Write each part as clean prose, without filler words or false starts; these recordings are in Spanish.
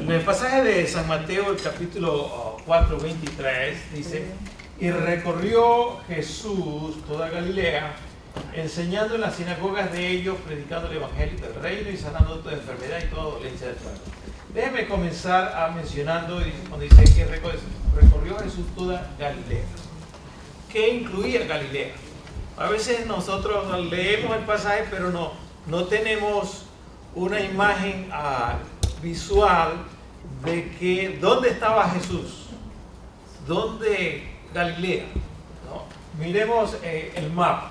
En el pasaje de San Mateo, el capítulo 4, 23, dice: y recorrió Jesús toda Galilea, enseñando en las sinagogas de ellos, predicando el evangelio del reino y sanando toda enfermedad y toda dolencia del pueblo. Déjeme comenzar mencionando cuando dice que recorrió Jesús toda Galilea. ¿Qué incluía Galilea? A veces nosotros leemos el pasaje, pero no tenemos una imagen visual de que dónde estaba Jesús, dónde Galilea, ¿no? Miremos el mapa.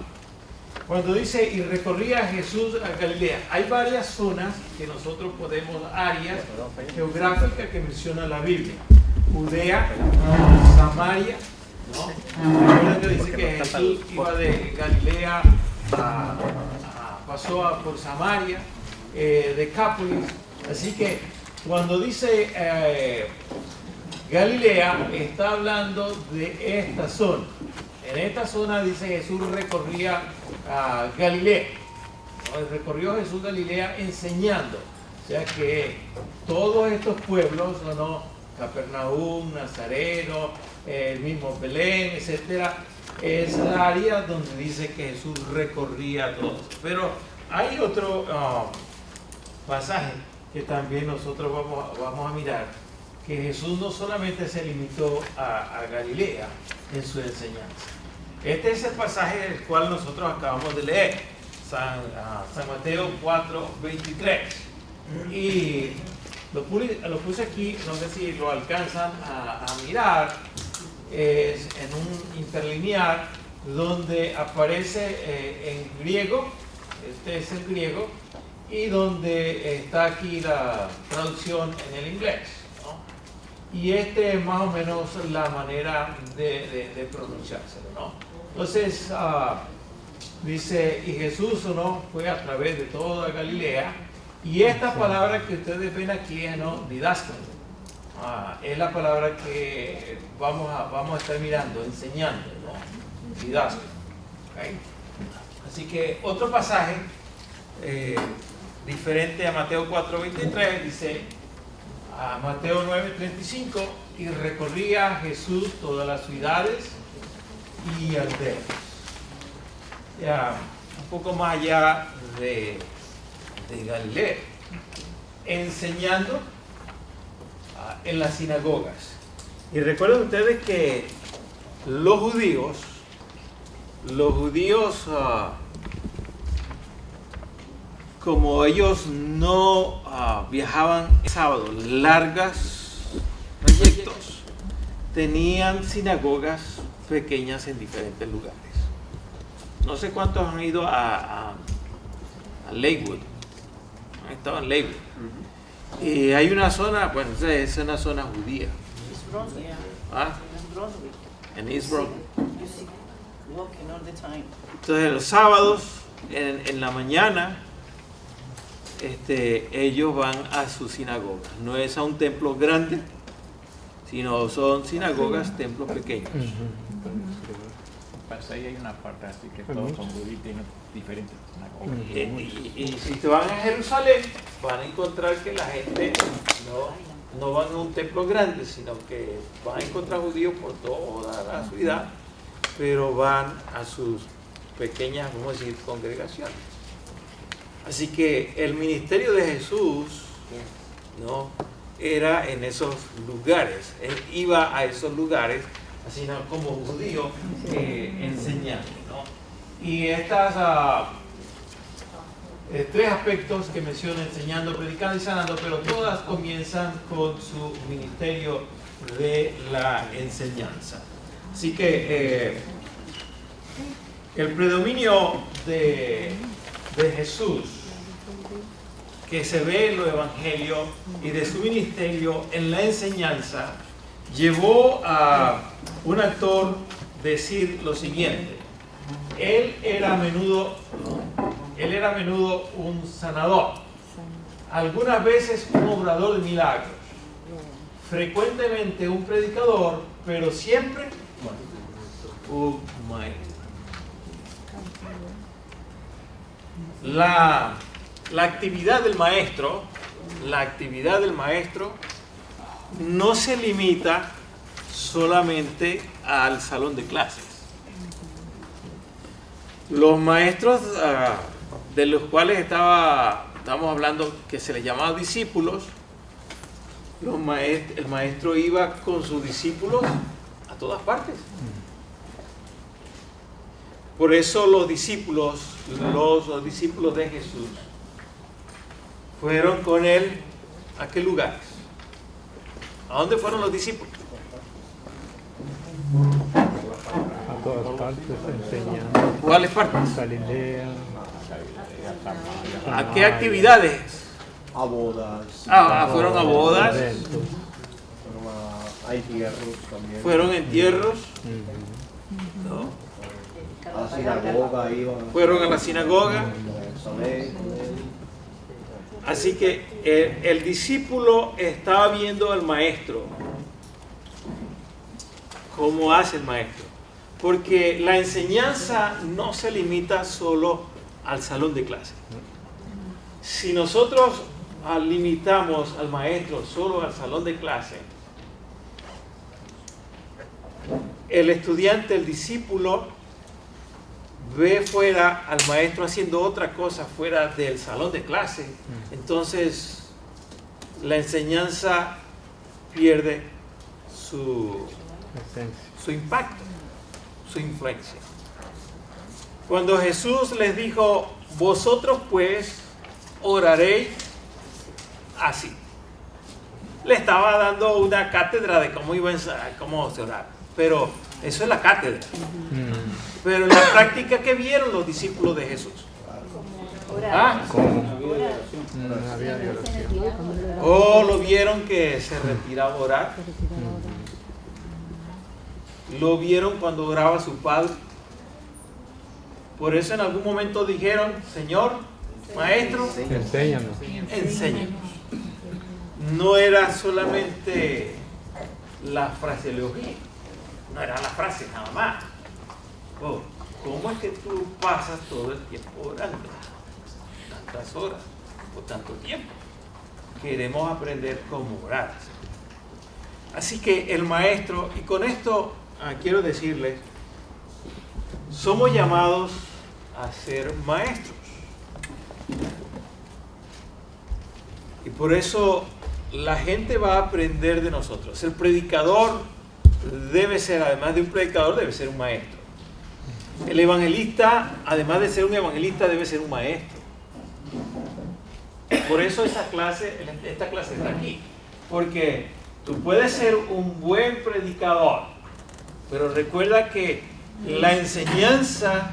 Cuando dice y recorría Jesús a Galilea, hay varias zonas que nosotros podemos, áreas geográficas que menciona la Biblia: Judea, Samaria, ¿no? Recuerden que dice que Jesús iba de Galilea pasó por Samaria, Decápolis. Así que cuando dice Galilea, está hablando de esta zona. En esta zona dice Jesús recorría Galilea. Recorrió Jesús Galilea enseñando. O sea que todos estos pueblos, ¿no? Capernaum, Nazareno, el mismo Belén, etcétera, es la área donde dice que Jesús recorría todos. Pero hay otro pasaje que también nosotros vamos a mirar, que Jesús no solamente se limitó a Galilea en su enseñanza. Este es el pasaje del cual nosotros acabamos de leer, San Mateo 4, 23. Y lo puse aquí, no sé si lo alcanzan a mirar, es en un interlinear donde aparece en griego, este es el griego, y donde está aquí la traducción en el inglés, ¿no? Y este es más o menos la manera de pronunciárselo, ¿no? Entonces, dice, y Jesús, ¿no?, fue a través de toda Galilea, y esta palabra que ustedes ven aquí es, ¿no?, didáctico. Es la palabra que vamos a estar mirando, enseñando, ¿no? Didáctico. ¿Okay? Así que otro pasaje diferente a Mateo 4:23 dice, a Mateo 9:35, y recorría Jesús todas las ciudades y aldeas. Ya un poco más allá de Galilea, enseñando en las sinagogas. Y recuerden ustedes que los judíos como ellos no viajaban el sábado largas trayectos, tenían sinagogas pequeñas en diferentes lugares. No sé cuántos han ido a Lakewood. Han estado en Lakewood. Y hay una zona, bueno, es una zona judía. En East Brunswick. Entonces los sábados en la mañana ellos van a su sinagoga. No es a un templo grande, sino son sinagogas, templos pequeños. Ahí hay una parte así que todos son judíos y tienen diferentes sinagogas. Y si te van a Jerusalén, van a encontrar que la gente no van a un templo grande, sino que van a encontrar judíos por toda la ciudad, pero van a sus pequeñas, vamos a decir, congregaciones. Así que el ministerio de Jesús, ¿no?, era en esos lugares. Él iba a esos lugares, así como judío, enseñando, ¿no? Y estas tres aspectos que menciona: enseñando, predicando y sanando, pero todas comienzan con su ministerio de la enseñanza. Así que el predominio de Jesús que se ve en los evangelios y de su ministerio en la enseñanza llevó a un autor decir lo siguiente: él era a menudo un sanador, algunas veces un obrador de milagros, frecuentemente un predicador, pero siempre un maestro. La actividad del maestro no se limita solamente al salón de clases. Los maestros de los cuales estamos hablando, que se les llamaba discípulos, el maestro iba con sus discípulos a todas partes. Por eso los discípulos de Jesús fueron con él ¿a qué lugares? ¿A dónde fueron los discípulos? A todas partes enseñando. ¿Cuáles partes? Galilea. ¿A qué actividades? A bodas. Fueron a bodas, Eventos. A entierros también. fueron entierros, Ujú. ¿no? A la sinagoga iban. Fueron a la sinagoga. Jerusalén. Así que el discípulo estaba viendo al maestro. ¿Cómo hace el maestro? Porque la enseñanza no se limita solo al salón de clase. Si nosotros limitamos al maestro solo al salón de clase, el estudiante, el discípulo, ve fuera al maestro haciendo otra cosa fuera del salón de clase. Entonces, la enseñanza pierde su impacto, su influencia. Cuando Jesús les dijo, vosotros pues oraréis así, le estaba dando una cátedra de cómo se orar, pero eso es la cátedra. Pero en la práctica, ¿qué vieron los discípulos de Jesús? ¿Cómo? No había oración. Lo vieron que se retiraba a orar. Lo vieron cuando oraba su padre. Por eso en algún momento dijeron, Señor, Maestro, Enséñanos. enséñanos. No era solamente la fraseología, no era la frase nada más. ¿Cómo es que tú pasas todo el tiempo orando? Tantas horas o tanto tiempo. Queremos aprender cómo orar. Así que el maestro, y con esto quiero decirles, somos llamados a ser maestros. Y por eso la gente va a aprender de nosotros. El predicador debe ser, además de un predicador, debe ser un maestro. El evangelista, además de ser un evangelista, debe ser un maestro. Por eso esta clase está aquí. Porque tú puedes ser un buen predicador, pero recuerda que la enseñanza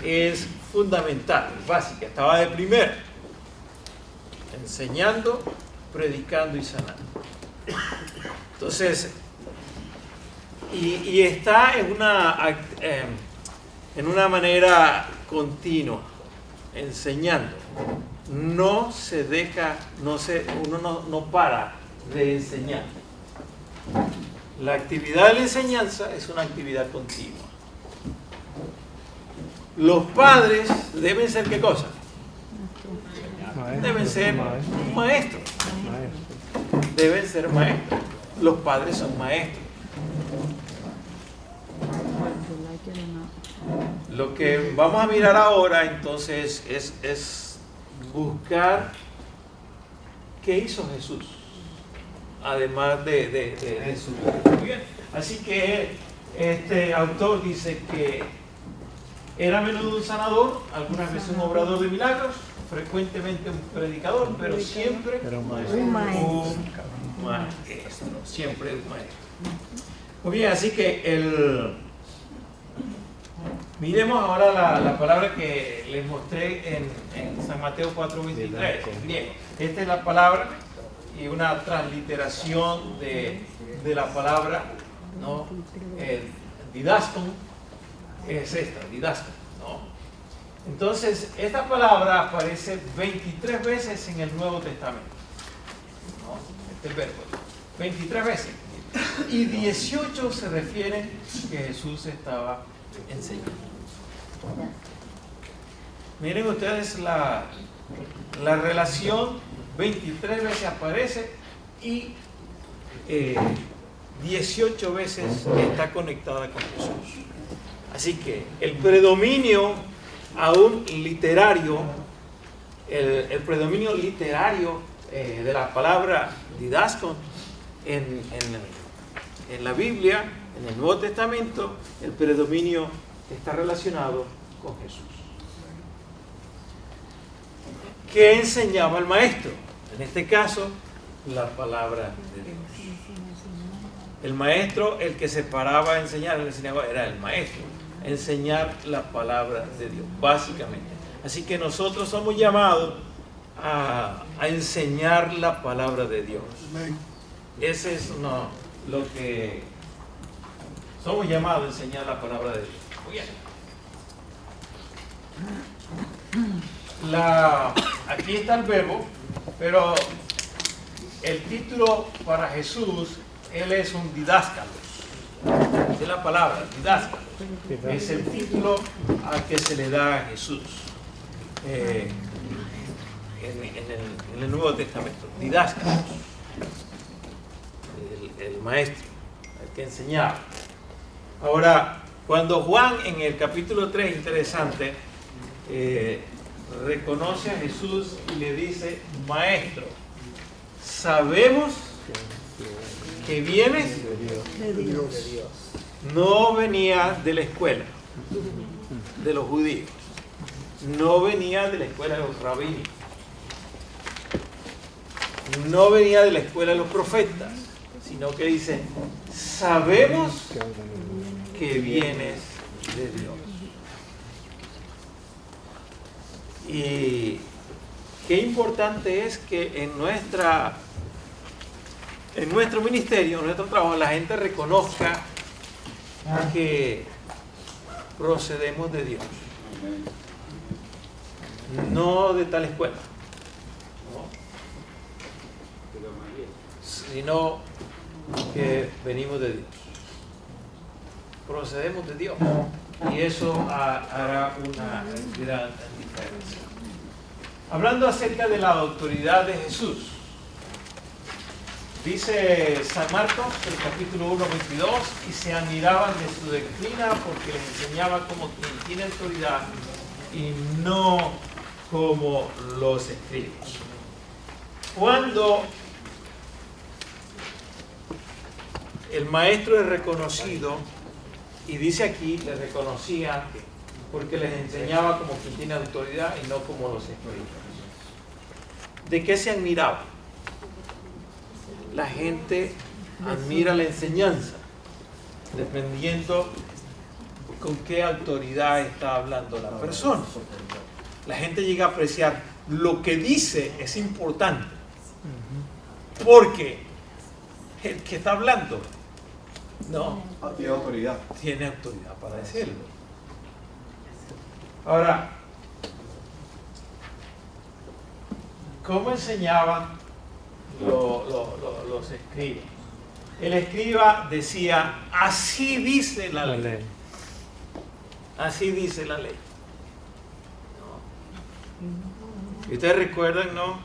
es fundamental, básica. Estaba de primero. Enseñando, predicando y sanando. Entonces, y está en una manera continua, enseñando. No se deja, uno no para de enseñar. La actividad de la enseñanza es una actividad continua. Los padres deben ser ¿qué cosa? Deben ser maestros. Deben ser maestros. Los padres son maestros. Lo que vamos a mirar ahora entonces es buscar qué hizo Jesús, además de su vida. Muy bien. Así que este autor dice que era a menudo un sanador, algunas veces un obrador de milagros, frecuentemente un predicador, pero siempre un maestro. Siempre un maestro. Muy bien, así que miremos ahora la palabra que les mostré en San Mateo 4:23, en griego. Esta es la palabra y una transliteración de la palabra, ¿no? Didaskon es esta, didaskon, ¿no? Entonces, esta palabra aparece 23 veces en el Nuevo Testamento, ¿no? Este verbo, 23 veces. Y 18 se refieren que Jesús estaba enseñando. Miren ustedes la relación, 23 veces aparece y 18 veces está conectada con Jesús. Así que el predominio aún literario, el predominio literario de la palabra didaskon en la Biblia, en el Nuevo Testamento, el predominio está relacionado con Jesús. ¿Qué enseñaba el maestro? En este caso, la palabra de Dios. El maestro, el que se paraba a enseñar en la sinagoga, era el maestro. Enseñar la palabra de Dios, básicamente. Así que nosotros somos llamados a enseñar la palabra de Dios. Ese es lo que somos llamados a enseñar la palabra de Dios. Muy bien. Aquí está el verbo, pero el título para Jesús, él es un didáscalos. Es la palabra, didáscalos. Es el título al que se le da a Jesús en el Nuevo Testamento. Didáscalos. El maestro, el que enseñaba. Ahora, cuando Juan en el capítulo 3, interesante, reconoce a Jesús y le dice: maestro, sabemos que vienes de Dios. No venía de la escuela de los judíos, no venía de la escuela de los rabínicos, no venía de la escuela de los profetas, sino que dice: sabemos que vienes de Dios. Y qué importante es que en nuestro ministerio, en nuestro trabajo, la gente reconozca que procedemos de Dios, no de tal escuela, sino que venimos de Dios, procedemos de Dios, y eso hará una gran diferencia. Hablando acerca de la autoridad de Jesús, dice San Marcos, el capítulo 1, 22, y se admiraban de su doctrina porque les enseñaba como quien tiene autoridad y no como los escribas. Cuando el maestro es reconocido, y dice aquí, le reconocía porque les enseñaba como quien tiene autoridad y no como los escribas. ¿De qué se admiraba? La gente admira la enseñanza, dependiendo con qué autoridad está hablando la persona. La gente llega a apreciar lo que dice es importante, porque el que está hablando tiene autoridad. Tiene autoridad para decirlo. Ahora, ¿cómo enseñaban los escribas? El escriba decía: así dice la ley. Así dice la ley. ¿Y ustedes recuerdan, no?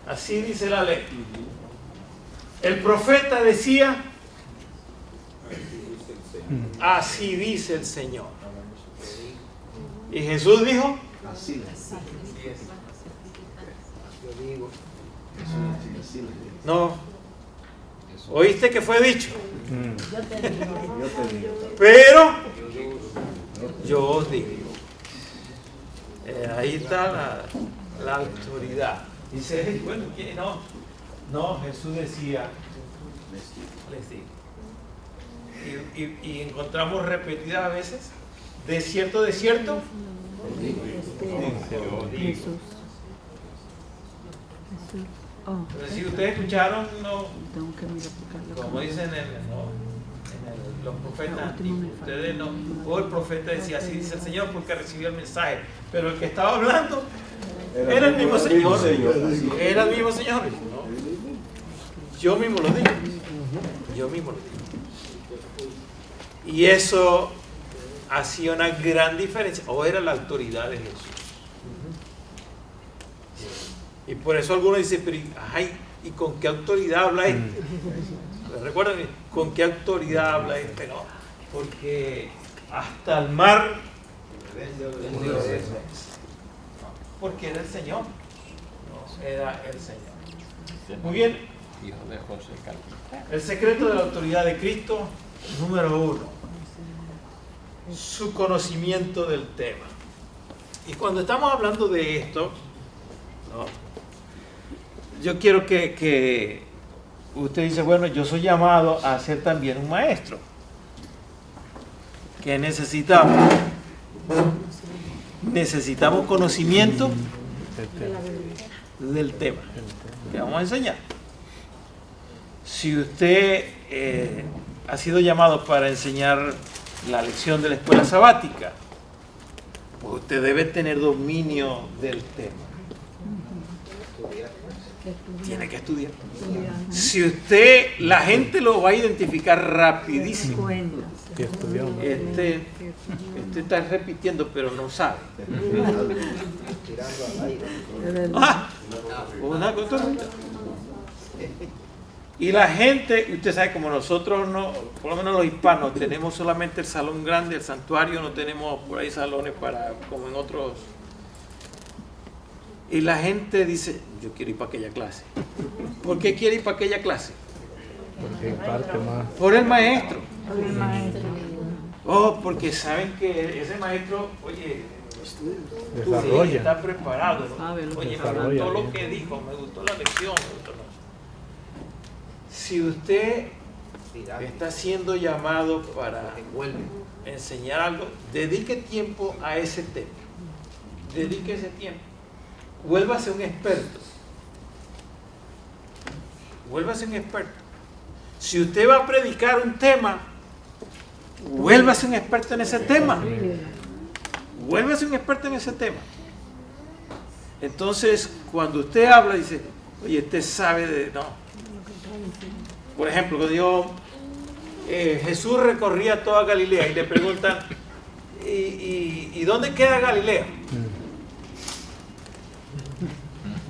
Así dice la ley. El profeta decía: así dice el Señor. Y Jesús dijo: Así. no. ¿Oíste que fue dicho? Yo te digo. Pero yo os digo. Ahí está la autoridad. Dice, bueno, ¿qué? No, Jesús decía: les digo. Y encontramos repetidas veces: de cierto, Jesús. Oh, pero si ustedes escucharon, tengo que mirar porque como dicen los profetas antiguos, ustedes no, o el profeta decía: así dice el Señor, porque recibió el mensaje, pero el que estaba hablando era el mismo Señor. Era el mismo Señor. Yo mismo lo digo. Y eso hacía una gran diferencia, o era la autoridad de Jesús. Y por eso algunos dicen: pero, ay, ¿Y con qué autoridad habla este? ¿Recuerdan? ¿Con qué autoridad habla este? No, porque hasta el mar vendió porque era el Señor. No, era el Señor. Muy bien. Hijo de José Carpintero. El secreto de la autoridad de Cristo, número 1, su conocimiento del tema. Y cuando estamos hablando de esto, ¿no? Yo quiero que usted dice, bueno, yo soy llamado a ser también un maestro. ¿Qué necesitamos? Necesitamos conocimiento del tema que vamos a enseñar. Si usted ha sido llamado para enseñar la lección de la escuela sabática, pues usted debe tener dominio del tema. Tiene que estudiar. Si usted, la gente lo va a identificar rapidísimo. Este está repitiendo, pero no sabe. Una cosa. Y la gente, usted sabe, como nosotros, no, por lo menos los hispanos, tenemos solamente el salón grande, el santuario, no tenemos por ahí salones para, como en otros. Y la gente dice, yo quiero ir para aquella clase. ¿Por qué quiere ir para aquella clase? Porque imparte más. Por el maestro. Oh, porque saben que ese maestro, oye, Desarrolla. está preparado, ¿no? Sabe lo que Oye, me desarrolla gustó lo bien. que dijo, me gustó la lección. Me gustó lo- Si usted está siendo llamado para enseñar algo, dedique tiempo a ese tema. Dedique ese tiempo. Vuélvase un experto. Vuélvase un experto. Si usted va a predicar un tema, vuélvase un experto en ese tema. Vuélvase un experto en ese tema. Entonces, cuando usted habla, dice, oye, usted sabe de... No. Por ejemplo, cuando digo, Jesús recorría toda Galilea y le preguntan, ¿y dónde queda Galilea?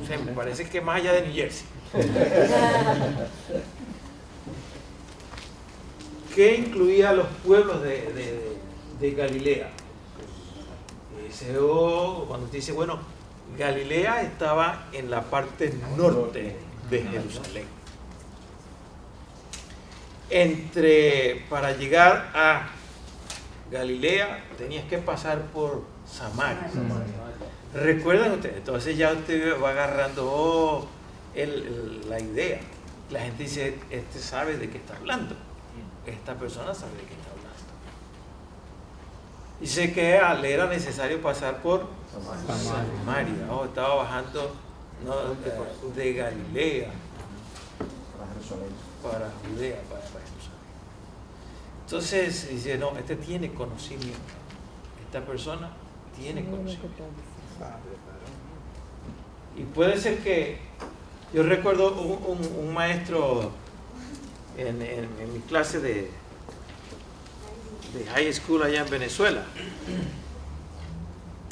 O sea, me parece que más allá de New Jersey. ¿Qué incluía los pueblos de Galilea? Dice, cuando usted dice, bueno, Galilea estaba en la parte norte de Jerusalén. Para llegar a Galilea tenías que pasar por Samaria. ¿Recuerdan ustedes? Entonces ya usted va agarrando la idea. La gente dice, este sabe de qué está hablando. Esta persona sabe de qué está hablando. Dice que era necesario pasar por Samaria. Estaba bajando de Galilea para Judea, para Jerusalén. Entonces dice, no, este tiene conocimiento. Esta persona tiene conocimiento. Y puede ser que, yo recuerdo un maestro en mi clase de high school allá en Venezuela.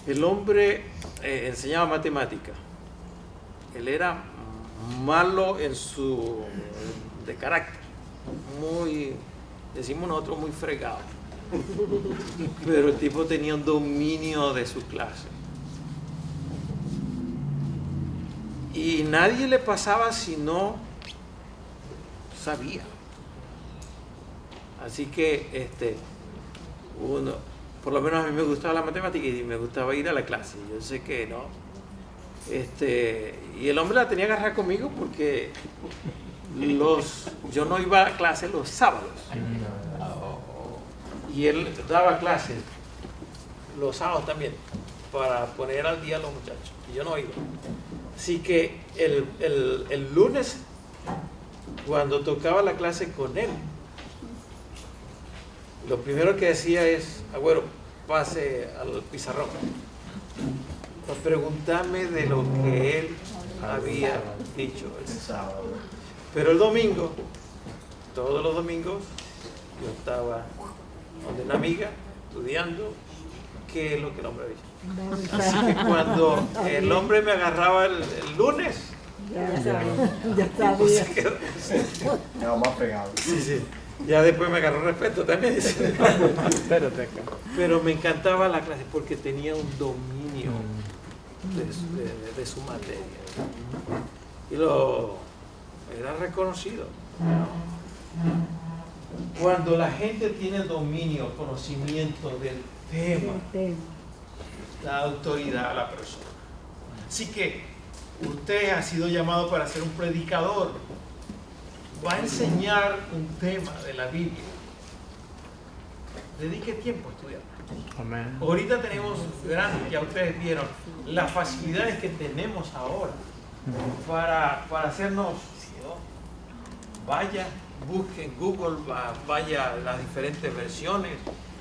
El hombre enseñaba matemática. Él era malo de carácter, muy, decimos nosotros, muy fregado. Pero el tipo tenía un dominio de su clase. Y nadie le pasaba si no sabía. Así que por lo menos a mí me gustaba la matemática y me gustaba ir a la clase. Yo sé que no. Y el hombre la tenía agarrada conmigo porque yo no iba a clase los sábados. Y él daba clases los sábados también para poner al día a los muchachos. Y yo no iba. Así que el lunes, cuando tocaba la clase con él, lo primero que decía es, Agüero, pase al pizarrón. Pues pregúntame de lo que él había dicho el sábado. Pero el domingo, todos los domingos, yo estaba donde una amiga estudiando qué es lo que el hombre había dicho. Así que cuando el hombre me agarraba el lunes, Ya sabía. Ya más pegado. Sí, sí. Ya después me agarró respeto también. Espérate acá. Pero me encantaba la clase porque tenía un dominio de su materia. Y lo era reconocido. Cuando la gente tiene dominio, conocimiento del tema, la autoridad a la persona. Así que usted ha sido llamado para ser un predicador. Va a enseñar un tema de la Biblia. Dedique tiempo a estudiar. Amén. Ahorita tenemos grandes, ya ustedes vieron, las facilidades que tenemos ahora para hacernos. Vaya, busque en Google, vaya a las diferentes versiones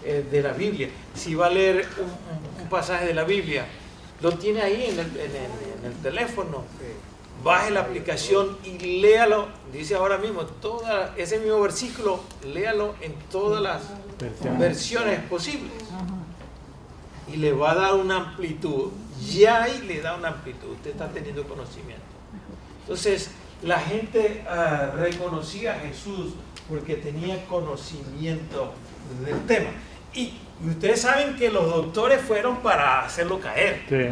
de la Biblia. Si va a leer un pasaje de la Biblia, lo tiene ahí en el teléfono. Baje la aplicación y léalo. Dice ahora mismo, ese mismo versículo, léalo en todas las versiones posibles. Y le va a dar una amplitud. Ya ahí le da una amplitud. Usted está teniendo conocimiento. Entonces, la gente reconocía a Jesús porque tenía conocimiento del tema. Y ustedes saben que los doctores fueron para hacerlo caer. Sí.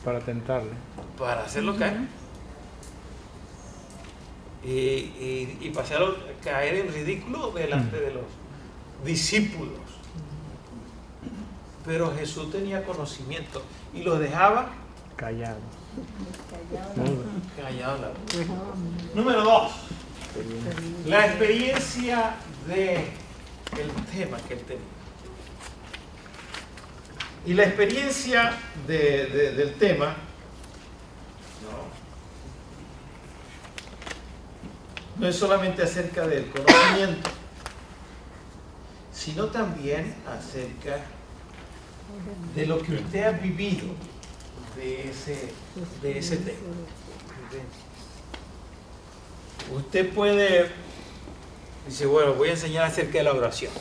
Para tentarle. Para hacerlo caer. Y para hacerlo caer en ridículo delante de los discípulos. Pero Jesús tenía conocimiento y los dejaba Callado. callados. Número 2. La experiencia del tema que él tenía. Y la experiencia del tema no es solamente acerca del conocimiento, sino también acerca de lo que usted ha vivido de ese tema. Usted puede, dice, bueno, voy a enseñar acerca de la oración.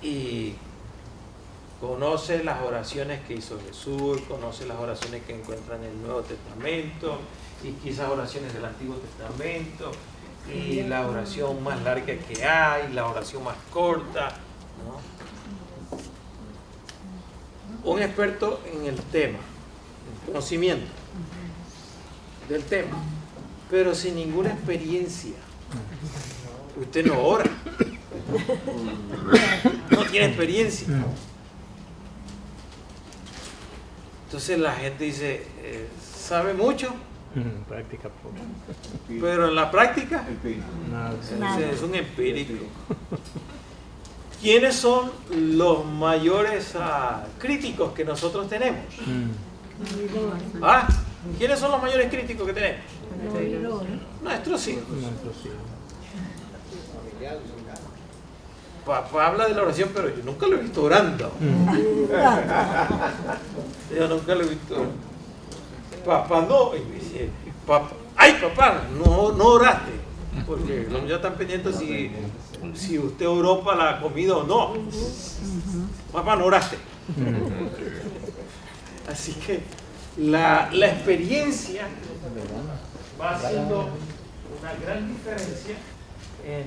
Y conoce las oraciones que hizo Jesús, conoce las oraciones que encuentra en el Nuevo Testamento, y quizás oraciones del Antiguo Testamento, y la oración más larga que hay, la oración más corta, ¿no? Un experto en el tema, en conocimiento del tema, pero sin ninguna experiencia. Usted no ora, no tiene experiencia. Entonces la gente dice, ¿sabe mucho? Práctica poco. Pero en la práctica Nada. es un empírico. ¿Quiénes son los mayores críticos que nosotros tenemos? ¿Quiénes son los mayores críticos que tenemos? Nuestros hijos. Papá habla de la oración, pero yo nunca lo he visto orando. Yo nunca lo he visto orando. Papá no. Y me dice, papá, no oraste. Porque los niños están pendientes si usted oró para la comida o no. Papá, no oraste. Así que la experiencia va haciendo una gran diferencia en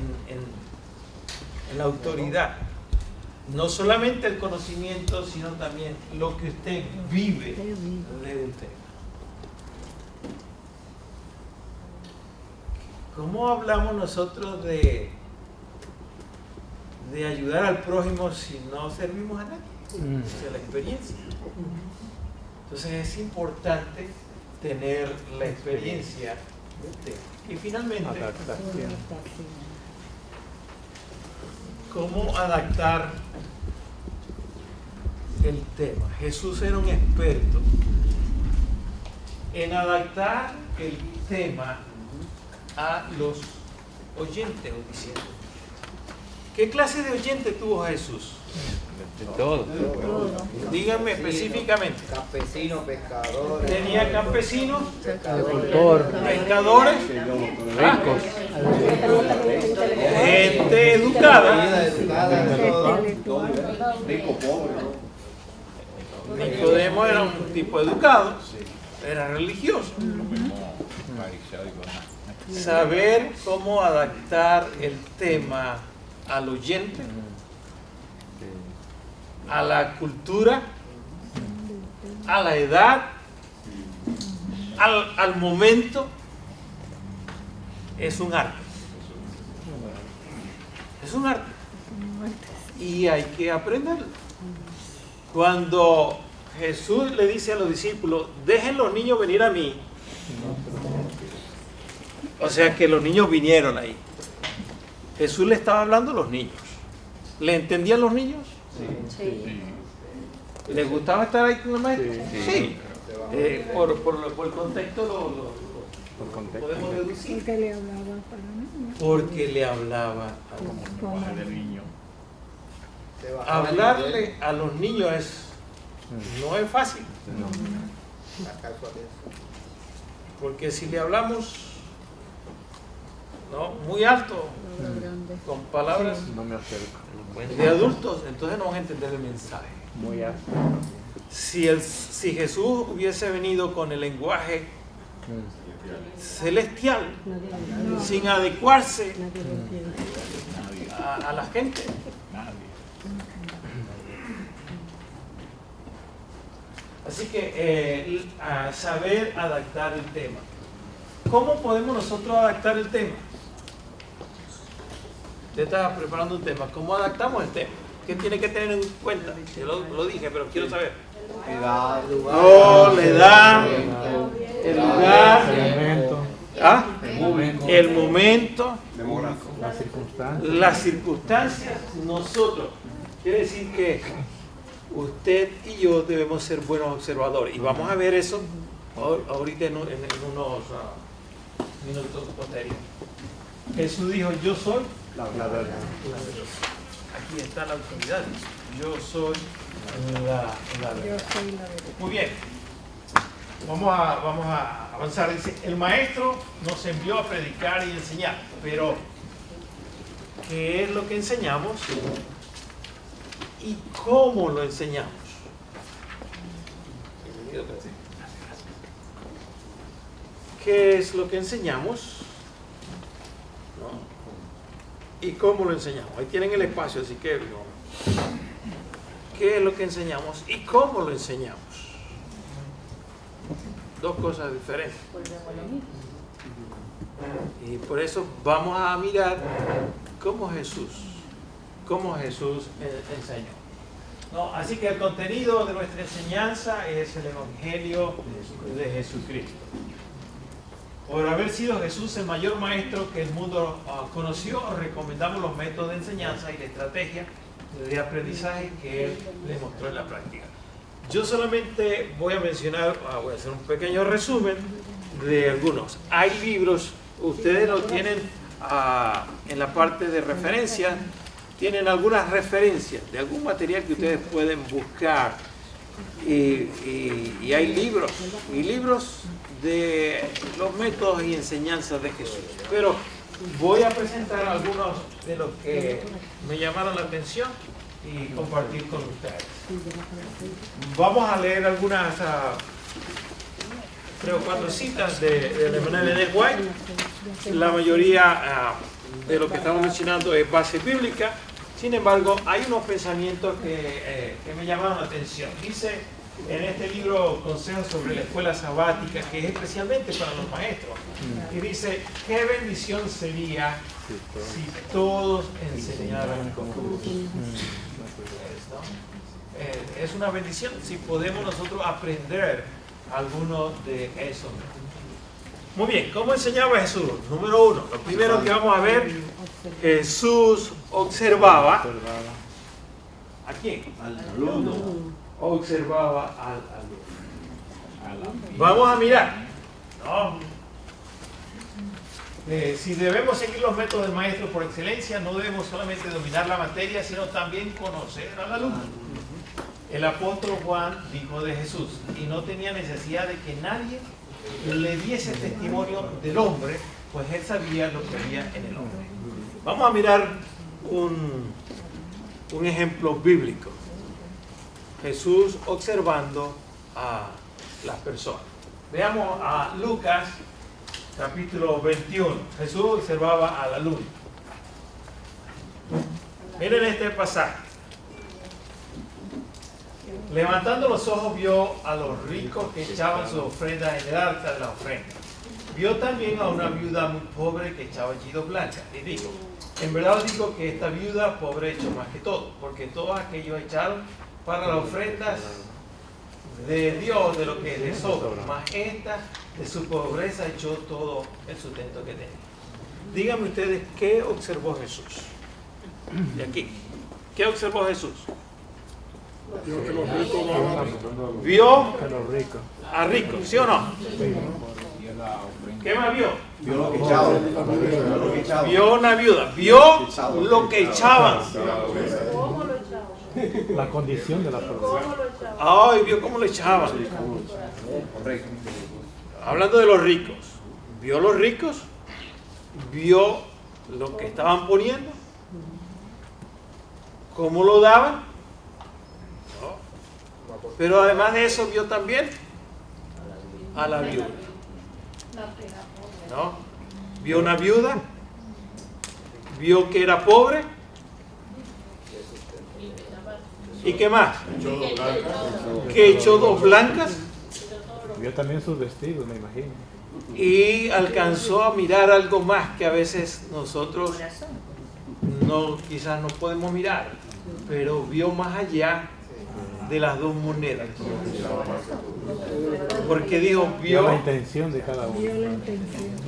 la autoridad. No solamente el conocimiento, sino también lo que usted vive de usted. ¿Cómo hablamos nosotros de ayudar al prójimo si no servimos a nadie? Esa es la experiencia. Entonces es importante tener la experiencia de usted. Y finalmente, ¿cómo adaptar el tema? Jesús era un experto en adaptar el tema a los oyentes o diciendo. ¿Qué clase de oyente tuvo Jesús? De todo. Díganme específicamente. Campesinos, pescadores. Tenía campesinos, Agricultor. pescadores, Ricos. gente educada. Rico, pobre, ¿no? Nicodemo era un tipo educado. era religioso. Lo mismo fariseo, Saber cómo adaptar el tema al oyente, a la cultura, a la edad, al momento, es un arte. Es un arte. Y hay que aprenderlo. Cuando Jesús le dice a los discípulos, dejen los niños venir a mí. O sea que los niños vinieron ahí. Jesús le estaba hablando a los niños. ¿Le entendían los niños? Sí. ¿Les gustaba estar ahí con el maestro? Sí. Por el contexto Por contexto. podemos deducir. Porque le hablaba para niños. Porque le hablaba a los niños. lenguaje del niño. Se bajaba el Hablarle nivel, a los niños no es fácil. ¿acaso a eso? Porque si le hablamos muy alto, Habla grande. con palabras No me acerco. de adultos, entonces no vamos a entender el mensaje. Muy alto. Si Jesús hubiese venido con el lenguaje celestial, sin adecuarse Nadie lo entiende. a la gente, Nadie. así que a saber adaptar el tema. ¿Cómo podemos nosotros adaptar el tema? Usted estaba preparando un tema. ¿Cómo adaptamos el tema? ¿Qué tiene que tener en cuenta? Yo lo dije, pero quiero saber. Edad, La edad, el lugar, Elemento, el momento, demográfico. las circunstancias. las circunstancias. Nosotros, quiere decir que usted y yo debemos ser buenos observadores. Y vamos a ver eso ahorita en unos minutos posteriores. Jesús dijo, yo soy La verdad. Aquí está la autoridad. Yo soy la Yo verdad. soy la verdad. Muy bien. Vamos a avanzar. Dice, el maestro nos envió a predicar y enseñar. Pero, ¿qué es lo que enseñamos? ¿Y cómo lo enseñamos? ¿Qué es lo que enseñamos? ¿Y cómo lo enseñamos? Ahí tienen el espacio, así que ¿qué es lo que enseñamos y cómo lo enseñamos? Dos cosas diferentes. Y por eso vamos a mirar cómo Jesús enseñó. No, así que el contenido de nuestra enseñanza es el Evangelio de Jesucristo. Por haber sido Jesús el mayor maestro que el mundo conoció, recomendamos los métodos de enseñanza y la estrategia de aprendizaje que él le mostró en la práctica. Yo solamente voy a mencionar, voy a hacer un pequeño resumen de algunos. Hay libros, ustedes lo tienen en la parte de referencia, tienen algunas referencias de algún material que ustedes pueden buscar. Y hay libros de los métodos y enseñanzas de Jesús. Pero voy a presentar algunos de los que me llamaron la atención y compartir con ustedes. Vamos a leer algunas 3 o 4 citas de Emanuel N. White. La mayoría de lo que estamos mencionando es base bíblica. Sin embargo, hay unos pensamientos que me llamaron la atención. Dice en este libro Consejos sobre la escuela sabática, que es especialmente para los maestros, y dice, qué bendición sería si todos enseñaran con Jesús. Es una bendición si podemos nosotros aprender algunos de esos. Muy bien, ¿cómo enseñaba Jesús? Número 1, lo primero que vamos a ver, Jesús observaba. ¿A quién? Al alumno. Observaba al alumno. Vamos a mirar. Si debemos seguir los métodos del maestro por excelencia, no debemos solamente dominar la materia, sino también conocer al alumno. El apóstol Juan dijo de Jesús, y no tenía necesidad de que nadie le diese testimonio del hombre, pues él sabía lo que había en el hombre. Vamos a mirar un ejemplo bíblico. Jesús observando a las personas. Veamos a Lucas, capítulo 21. Jesús observaba a la luna. Miren este pasaje. Levantando los ojos vio a los ricos que echaban sus ofrendas en el altar de la ofrenda. Vio también a una viuda muy pobre que echaba allí 2 blancas. Y dijo, en verdad os digo que esta viuda pobre echó más que todo, porque todos aquellos echaron para las ofrendas de Dios, de lo que les sobra, mas esta de su pobreza echó todo el sustento que tenía. Díganme ustedes, ¿qué observó Jesús? De aquí, ¿qué observó Jesús? Vio Que los ricos. a ricos, ¿sí o no? ¿Qué más vio? Vio lo que echaban. Vio lo que echaban. Vio una viuda, vio lo que echaban. La condición de la persona. Ay, vio cómo lo echaban. Hablando de los ricos, vio los ricos, vio lo que estaban poniendo, cómo lo daban, ¿no? Pero además de eso vio también a la viuda, ¿no? Vio una viuda, vio que era pobre. ¿Y qué más? Que echó 2 blancas. Vio también sus vestidos, me imagino. Y alcanzó a mirar algo más que a veces nosotros no, quizás no podemos mirar, pero vio más allá de las 2 monedas. Porque dijo, Vio la vio, intención de cada uno. Vio la intención.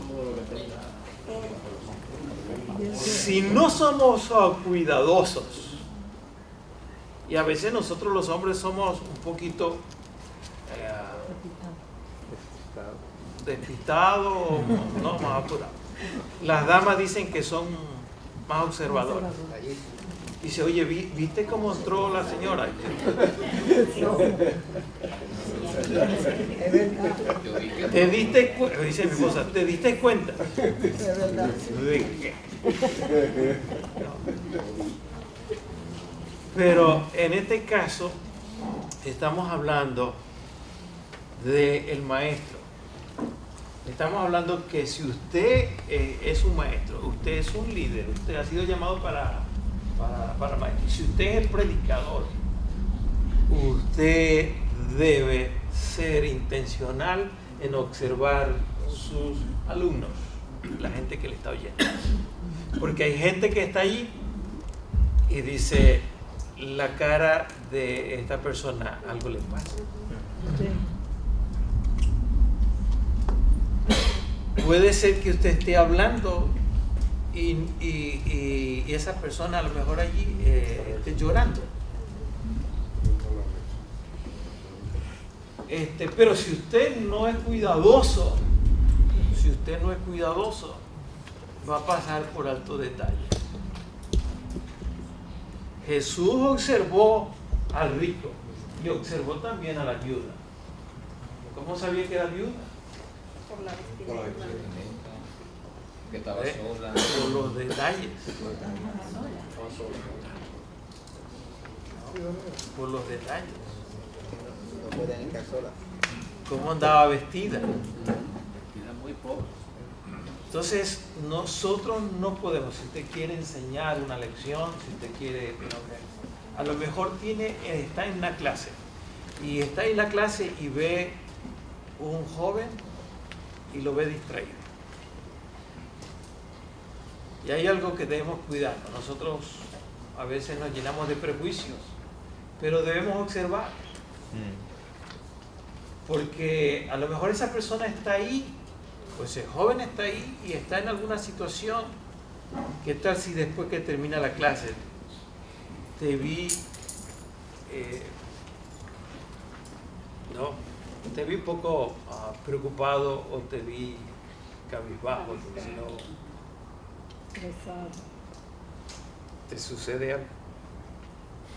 si no somos cuidadosos, y a veces nosotros los hombres somos un poquito despistados, no, más apurados. Las damas dicen que son más observadoras. Dice, oye, ¿viste cómo entró la señora? ¿Te diste cuenta? Dice mi esposa, ¿te diste cuenta? ¿De qué? Pero en este caso estamos hablando del maestro. Estamos hablando que si usted es un maestro, usted es un líder, usted ha sido llamado para maestro. Si usted es el predicador, usted debe ser intencional en observar sus alumnos, la gente que le está oyendo. Porque hay gente que está allí y dice, la cara de esta persona, algo le pasa. Puede ser que usted esté hablando y esa persona a lo mejor allí esté llorando. Pero si usted no es cuidadoso, va a pasar por alto detalle. Jesús observó al rico y observó también a la viuda. ¿Cómo sabía que era viuda? Por la vestimenta. Que estaba sola. Por los detalles. Por los detalles. No pueden estar solas. Cómo andaba vestida. Era muy pobre. Entonces, nosotros no podemos, si usted quiere enseñar una lección, si usted quiere, a lo mejor está en una clase, y está en la clase y ve un joven y lo ve distraído. Y hay algo que debemos cuidar. Nosotros a veces nos llenamos de prejuicios, pero debemos observar. Porque a lo mejor esa persona está ahí, pues el joven está ahí y está en alguna situación. ¿Qué tal si después que termina la clase te vi, te vi poco preocupado o te vi cabizbajo? Estresado. ¿Te sucede algo?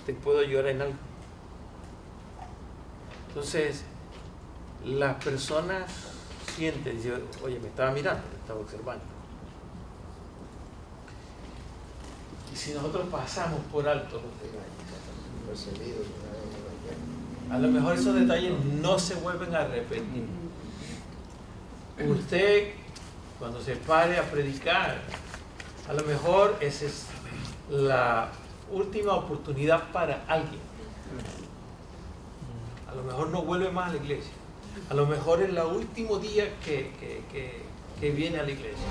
¿Te puedo ayudar en algo? Entonces, las personas sienten, dicen, oye, me estaba mirando, me estaba observando. Y si nosotros pasamos por alto los detalles, a lo mejor esos detalles no se vuelven a repetir. usted cuando se pare a predicar, a lo mejor esa es la última oportunidad para alguien. A lo mejor no vuelve más a la iglesia. A lo mejor es el último día que viene a la iglesia.